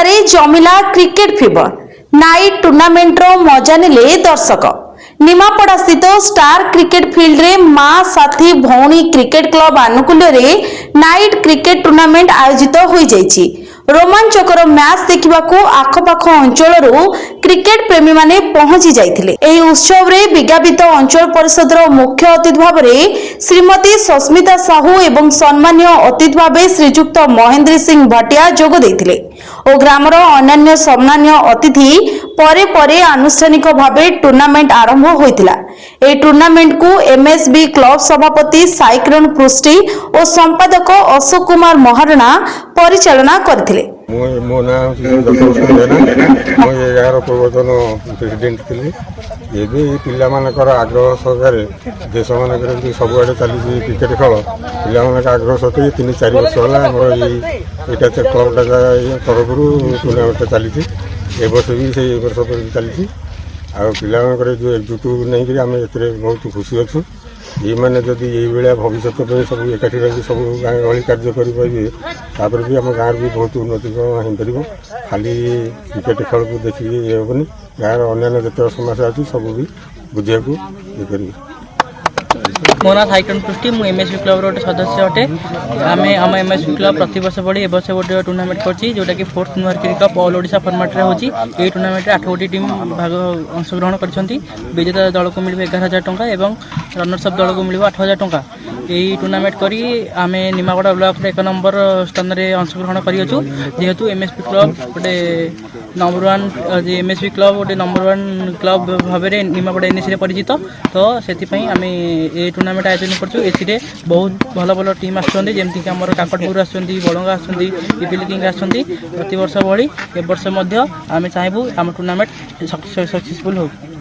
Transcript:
रे जमिला cricket fever night tournament रो मजा नेले दर्शक। निमापड़ा स्थित स्टार क्रिकेट फील्ड रे मां साथी भौणी क्रिकेट क्लब आनुकूल्य रे नाइट क्रिकेट टूर्नामेंट आयोजित हो जाइछि। रोमांचकर मैच देखिबाकू आखपाख अंचल क्रिकेट प्रेमी माने पहुंची जाइथिले। एही उत्सव रे विज्ञापित अंचल परिषद मुख्य अतिथि भाव श्रीमती सस्मिता साहू एवं सम्मान्य अतिथि भाव श्रीजुक्त महेंद्र सिंह भाटिया जोग देइथिले और ग्रामर अन्य सम्मान्य अतिथि परे परे आनुष्ठानिक भाव टूर्नामेंट आरंभ होइतिला। ए टूर्नामेंट को एमएसबी क्लब सभापति साइक्लोन पृष्टि और संपादक अशोक कुमार महारणा परिचालना करथिले। मो ना पूर्वतन प्रेसिडेंट थी। ये पिला मानकर आग्रह सहकार देश मानक सबुआड़े चली क्रिकेट खेल पिला आग्रह सत्वे 3-4 वर्ष है क्लब तरफ टूर्णामेंट चली। ए वर्ष भी से वर्ष चली पिला जो एकजुट नहीं आम ए बहुत खुशी अच्छु। ये मैंने जदि ये भविष्य सब एकाठी रही सब गाँ गहली कार्य कर भी आम गाँव भी बहुत उन्नति हो खाली क्रिकेट खेल को देखिए ये हेनी गाँव अन्य जिते समस्या अच्छी सब भी बुझा ये कर। मो ना साइक्लोन पृष्टि मु एमएसबी क्लब रोटे सदस्य अटे। आम एमएसबी क्लब प्रति वर्ष बड़ी ए वर्ष गोटे टूर्नामेंट करछि जोटा कि 4th newer cricket cup all Odisha format रे होछि। ए टूर्नामेंट रे 8 गोटी टीम भाग अंशग्रहण करछंती। विजेता दल को मिलबे 11000 टंका एवं रनर्स अप दल को मिलबे 8000 टंका। यही टूर्नामेंट करी आमे निमापड़ा ब्लॉक रे 1 नंबर स्थान रे अंशग्रहण करियछु। जेहेतु एमएसबी क्लब गोटे नंबर 1 एमएसबी क्लब गोटे नंबर 1 क्लब भाव में निमापड़ा एनएसी रे परिचित तो से आमे ए टूर्नामेंट आयोजन करछु। एथिरे बहुत भल भल टीम आछंती जेमति कि हमर काकटपुर आछंती बळंगा आछंती पिपिली किंग आछंती प्रति वर्ष भली ए वर्ष मध्य आमे चाहबू आम टूर्नामेंट सक्सेसफुल हो।